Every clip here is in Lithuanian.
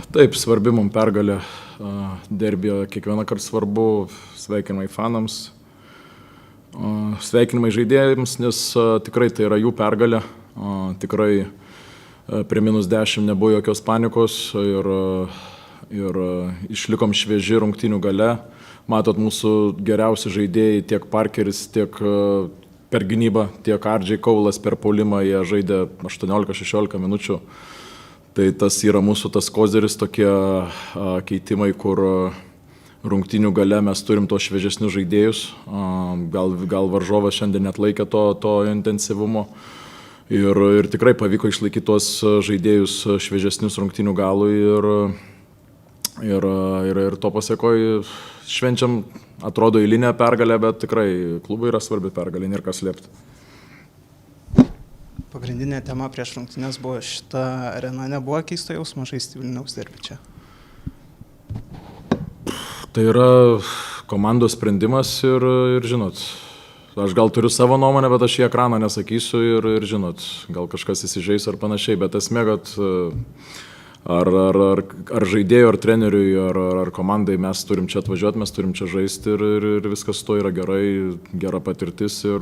Taip, svarbi mums pergalė derbyje, kiekvieną kartą svarbu, sveikinimai fanams, sveikinimai žaidėjams, nes tikrai tai yra jų pergalė, tikrai prie -10 nebuvo jokios panikos ir išlikom švieži rungtynių gale. Matot, mūsų geriausi žaidėjai, tiek Parkeris, tiek per gynybą, tiek RJ Cowlas per puolimą, jie žaidė 18-16 minučių. Tai tas yra mūsų tas kozeris, tokie keitimai, kur rungtynių gale mes turim tos šviežesnius žaidėjus. Gal varžovas šiandien net laikė to intensyvumo. Ir tikrai pavyko išlaikyti tuos žaidėjus šviežesnius rungtynių galui ir to pasiekoje švenčiam, atrodo, eilinę pergalę, bet tikrai klubui yra svarbi pergalė, nėra ką slėpti. Pagrindinė tema prieš rungtynes buvo šita arena, nebuvo keisto jausmo žaisti Vilniaus derbį čia? Tai yra komandos sprendimas ir žinot, aš gal turiu savo nuomonę, bet aš į ekraną nesakysiu ir žinot, gal kažkas įsižeis ar panašiai, bet esmė, kad ar žaidėjų, ar treneriui, ar komandai mes turim čia atvažiuoti, mes turim čia žaisti ir viskas to yra gerai, gera patirtis ir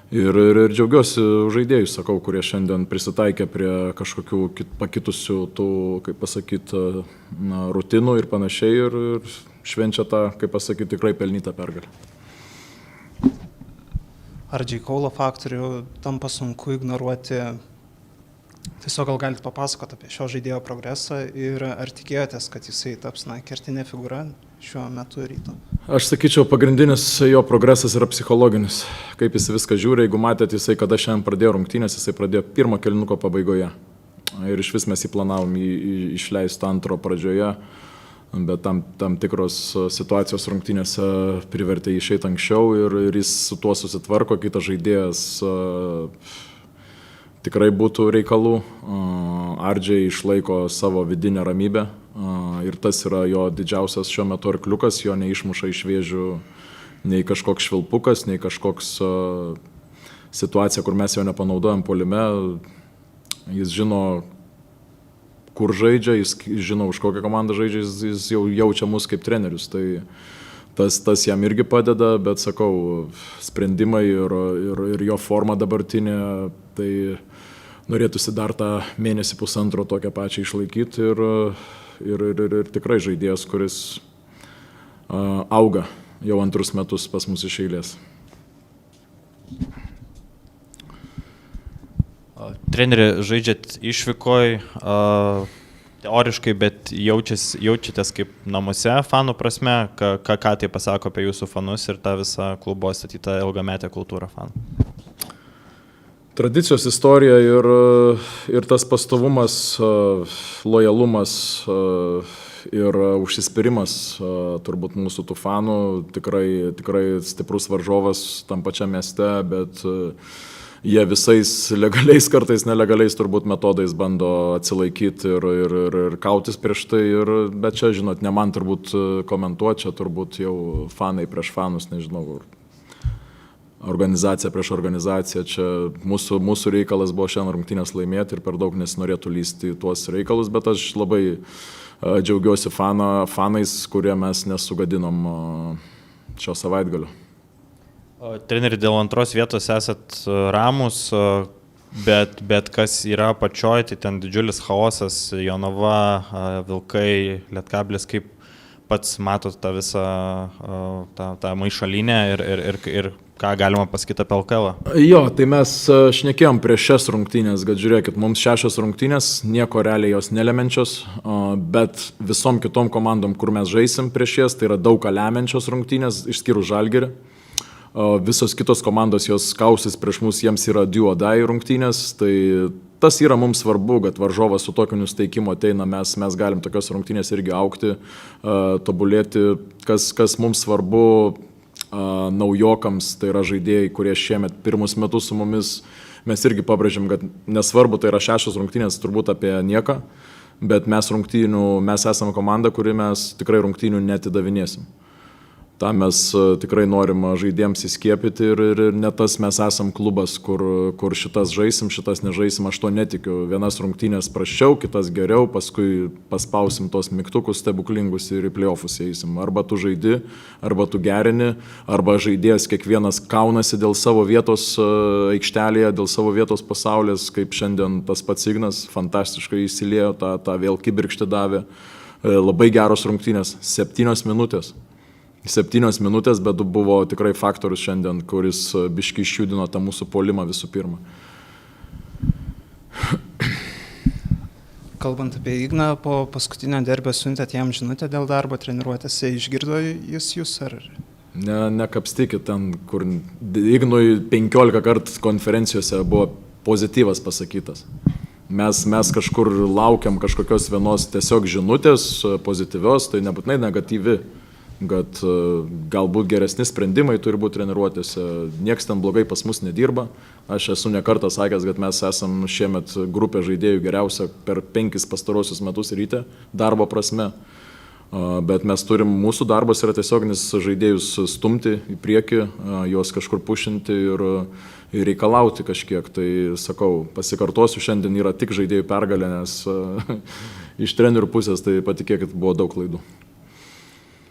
džiaugiuosi žaidėjus, sakau, kurie šiandien prisitaikė prie kažkokių pakitusių tų, kaip pasakyti, rutinų ir panašiai ir švenčia tą, kaip pasakyti, tikrai pelnytą pergalę. Ar RJ Cowlo faktorių tampa sunku ignoruoti? Tiesiog gal galite papasakoti apie šio žaidėjo progresą ir ar tikėjotės, kad jisai taps kertinė figūra šiuo metu Ryto? Aš sakyčiau, pagrindinis jo progresas yra psichologinis. Kaip jis viską žiūri, jeigu matėt, jisai kada šiandien pradėjo rungtynės, jisai pradėjo pirmo kėlinuko pabaigoje. Ir iš vis mes įplanavom išleisti antro pradžioje, bet tam tikros situacijos rungtynėse privertė jį išeiti anksčiau ir jis su tuo susitvarko, kitas žaidėjas tikrai būtų reikalų. RJ išlaiko savo vidinę ramybę ir tas yra jo didžiausias šiuo metu arkliukas, jo neišmuša iš vėžių nei kažkoks švilpukas, nei kažkoks situacija, kur mes jo nepanaudojam puolime. Jis žino, kur žaidžia, jis žino, už kokią komandą žaidžia, jis jau jaučia mus kaip trenerius. Tai tas jam irgi padeda, bet sakau, sprendimai ir jo forma dabartinė, tai norėtųsi dar tą mėnesį pusantro tokią pačią išlaikyti ir tikrai žaidėjas, kuris auga jau antrus metus pas mus iš eilės. Treneri, žaidžiat išvykoj, teoriškai, bet jaučiatės kaip namuose fanų prasme, ką tai pasako apie jūsų fanus ir tą visą klubo statytą ilgametę kultūrą fanų? Tradicijos istorija ir tas pastovumas, lojalumas ir užsispyrimas turbūt mūsų tų fanų, tikrai stiprus varžovas tam pačiam mieste, bet jie visais legaliais, kartais nelegaliais turbūt metodais bando atsilaikyti ir kautis prieš tai, bet čia, žinot, ne man turbūt komentuoti, čia turbūt jau fanai prieš fanus, nežinau, organizacija prieš organizaciją, čia mūsų reikalas buvo šiandien rungtynės laimėti ir per daug nesinorėtų lysti į tuos reikalus, bet aš labai džiaugiuosi fanais, kurie mes nesugadinom šio savaitgalio. Treneri, dėl antros vietos esat ramus, bet kas yra apačioj, tai ten didžiulis chaosas, Jonava, Vilkai, Lietkablis, kaip pats matot tą visą tą maišalinę ir ką galima pasakyti apie LKL? Jo, tai mes šnekėjom prieš šias rungtynės, kad žiūrėkit, mums 6 rungtynės, nieko realiai jos nelemenčios, bet visom kitom komandom, kur mes žaisim prieš jas, tai yra daug ką lemiančios rungtynės, išskyrus Žalgirį. Visos kitos komandos jos kausis prieš mus, jiems yra do or die rungtynės, tai tas yra mums svarbu, kad varžovas su tokiu nusiteikimu ateina, mes galim tokios rungtynės irgi augti, tobulėti, kas mums svarbu naujokams, tai yra žaidėjai, kurie šiemet pirmus metus su mumis, mes irgi pabrėžėm, kad nesvarbu, tai yra 6 rungtynės turbūt apie nieką, bet mes esame komanda, kuri mes tikrai rungtynių neatidavinėsim. tą mes tikrai norim žaidėjams įskiepyti ir ne tas mes esam klubas, kur šitas žaisim, šitas nežaisim, aš to netikiu. Vienas rungtynės prasčiau, kitas geriau, paskui paspausim tos mygtukus stebuklingus ir į playoffus eisim. Arba tu žaidi, arba tu gerini, arba žaidėjas kiekvienas kaunasi dėl savo vietos aikštelėje, dėl savo vietos pasaulės, kaip šiandien tas pats Ignas, fantastiškai įsilėjo, tą vėl kibirkštį davė. Labai geros rungtynės, 7 minutės. 7 minutės, bet buvo tikrai faktorius šiandien, kuris biškai išjudino tą mūsų puolimą visų pirma. Kalbant apie Igną, po paskutinio derbio siuntėt jam žinutę dėl darbo treniruotėse, išgirdo jis jūs ar? Nekapstykit ten, kur Ignui 15 kartų konferencijose buvo pozityvas pasakytas. Mes kažkur laukiam kažkokios vienos tiesiog žinutės pozityvios, tai nebūtinai negatyvi. Kad galbūt geresni sprendimai turi būti treniruotėse. Niekas ten blogai pas mus nedirba. Aš esu ne kartą sakęs, kad mes esam šiemet grupė žaidėjų geriausia per 5 pastarosius metus ryte darbo prasme. Bet mes turim, mūsų darbas yra tiesioginis žaidėjus stumti į priekį, juos kažkur pušinti ir reikalauti kažkiek. Tai sakau, pasikartosiu, šiandien yra tik žaidėjų pergalė, nes iš trenerių pusės tai patikėkit, buvo daug klaidų.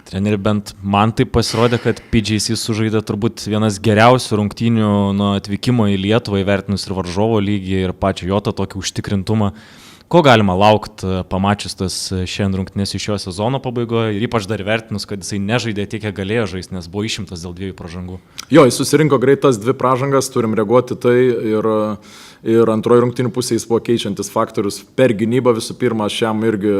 Treneri, bent man tai pasirodė, kad PJC sužaidė turbūt vienas geriausių rungtynių nuo atvykimo į Lietuvą, įvertinus ir varžovo lygį, ir pačią jo tą tokį užtikrintumą. Ko galima laukti, pamačius tas šiandien rungtynės iš šio sezono pabaigoje, ir ypač dar įvertinus, kad jisai nežaidė tiek, kiek galėjo žaisti, nes buvo išimtas dėl 2 pražangų. Jo, jis susirinko greitas 2 pražangas, turim reaguoti tai ir antroji rungtynių pusė jis buvo keičiantis faktorius per gynybą. Visų pirma, aš jam irgi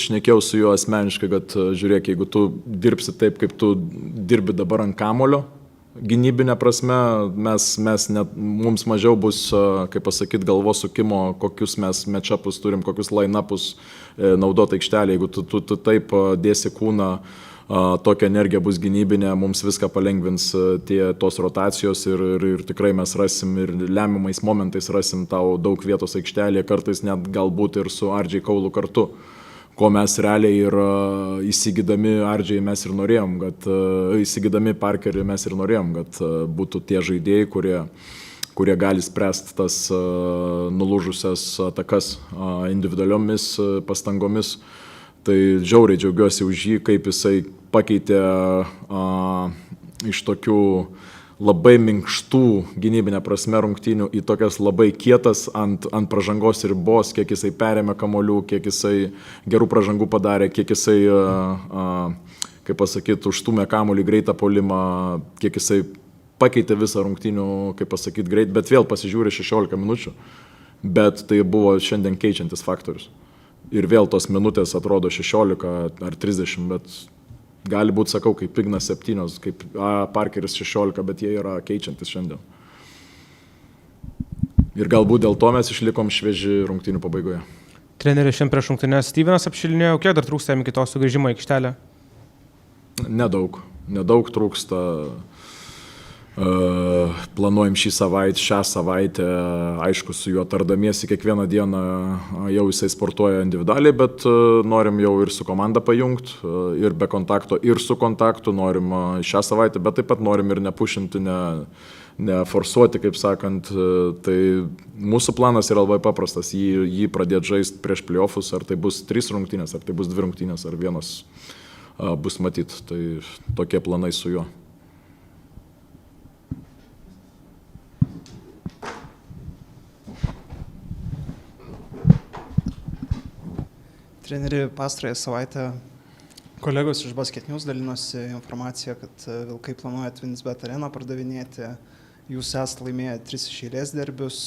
šnekėjau su juo asmeniškai, kad žiūrėk, jeigu tu dirbsi taip, kaip tu dirbi dabar ant kamulio, gynybinė prasme, mums mažiau bus, kaip pasakyti, galvos sukimo, kokius mes match-upus turim, kokius line-upus naudoti aikštelė. Jeigu tu taip dėsi kūną, tokia energija bus gynybinė, mums viską palengvins tos rotacijos ir tikrai mes rasim ir lemiamais momentais rasim tau daug vietos aikštelėje, kartais net galbūt ir su RJ Kaulu kartu. Ko mes realiai ir įsigydami RJ mes ir norėjom, kad įsigydami Parkerį mes ir norėjom, kad būtų tie žaidėjai, kurie gali spręsti tas nulūžusias atakas individualiomis pastangomis. Tai žiauriai džiaugiuosi už jį, kaip jisai pakeitė iš tokių labai minkštų gynybinę prasme rungtynių į tokias labai kietas ant pražangos ribos, kiek jisai perėmė kamolių, kiek jisai gerų pražangų padarė, kiek jisai, kaip pasakyti, užstumė kamolį greitą puolimą, kiek jisai pakeitė visą rungtynių, kaip pasakyti, greit, bet vėl pasižiūrė 16 minučių, bet tai buvo šiandien keičiantis faktorius. Ir vėl tos minutės atrodo 16 ar 30, bet gali būti, sakau, kaip Ignas 7, kaip Parkeris 16, bet jie yra keičiantis šiandien. Ir galbūt dėl to mes išlikom švieži rungtynių pabaigoje. Treneris šiandien prieš rungtynės Stevenas apšilinėjo, kiek dar trūksta iki to sugrįžimo į aikštelę? Nedaug trūksta. Planuojam šią savaitę, aišku, su juo tardamiesi kiekvieną dieną, jau jisai sportuoja individualiai, bet norim jau ir su komanda pajungti, ir be kontakto, ir su kontaktu, norim šią savaitę, bet taip pat norim ir nepušinti, neforsuoti, kaip sakant. Tai mūsų planas yra labai paprastas, jį pradėti žaisti prieš playoffus, ar tai bus 3 rungtynės, ar tai bus 2 rungtynės, ar vienas bus matyti. Tai tokie planai su juo. Treneri, pastarąją savaitę kolegos iš Basket News dalinosi informaciją, kad Vilkai planuoja Twinsbet areną pardavinėti. Jūs esate laimėję 3 iš eilės derbius,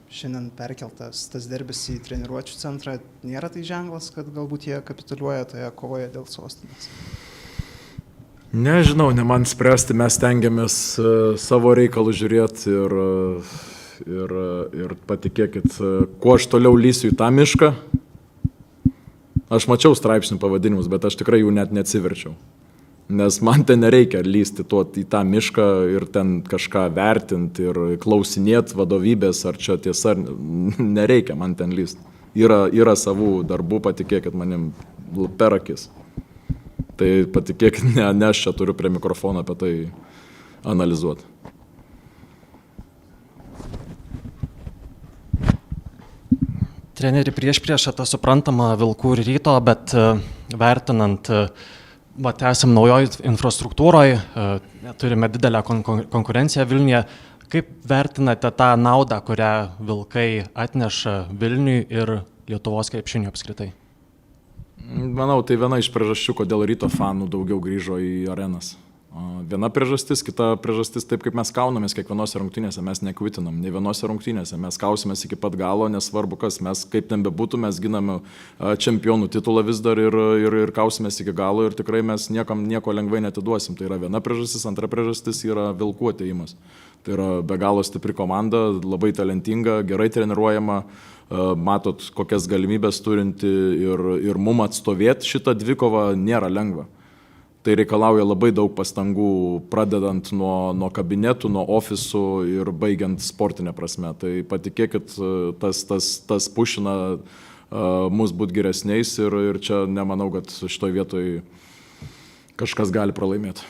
šiandien perkeltas tas derbis į treniruočių centrą. Nėra tai ženklas, kad galbūt jie kapituliuoja toje kovoje dėl sostinės? Nežinau, ne man spręsti, mes tengiamės savo reikalų žiūrėti ir patikėkit, kuo aš toliau lysiu į tą mišką. Aš mačiau straipsnių pavadinimus, bet aš tikrai jų net neatsiverčiau. Nes man ten nereikia lysti į tą mišką ir ten kažką vertinti ir klausinėti vadovybės, ar čia tiesa, nereikia man ten lysti. Yra savų darbų, patikėkit manim, per akis. Tai patikėkit, ne aš čia turiu prie mikrofono apie tai analizuoti. Treneri, prieš tą suprantama Vilkų ir Ryto, bet vertinant, esam naujoj infrastruktūroje, turime didelę konkurenciją Vilniuje. Kaip vertinate tą naudą, kurią Vilkai atneša Vilniui ir Lietuvos krepšiniui apskritai? Manau, tai viena iš priežasčių, kodėl Ryto fanų daugiau grįžo į arenas. Viena priežastis, kita priežastis, taip kaip mes kaunamės kiekvienose rungtynėse, mes nekvitinam, ne vienose rungtynėse, mes kausimės iki pat galo, nesvarbu kas, mes kaip ten bebūtų, mes giname čempionų titulą vis dar ir kausimės iki galo ir tikrai mes niekam nieko lengvai netiduosim. Tai yra viena priežastis, antra priežastis yra Vilkų atėjimas. Tai yra be galo stipri komanda, labai talentinga, gerai treniruojama, matot, kokias galimybės turinti ir mum atstovėti šitą dvikovą nėra lengva. Tai reikalauja labai daug pastangų, pradedant nuo kabinetų, nuo ofisų ir baigiant sportinę prasme. Tai patikėkit, tas pušina mus būti geresniais ir čia nemanau, kad šitoj vietoj kažkas gali pralaimėti.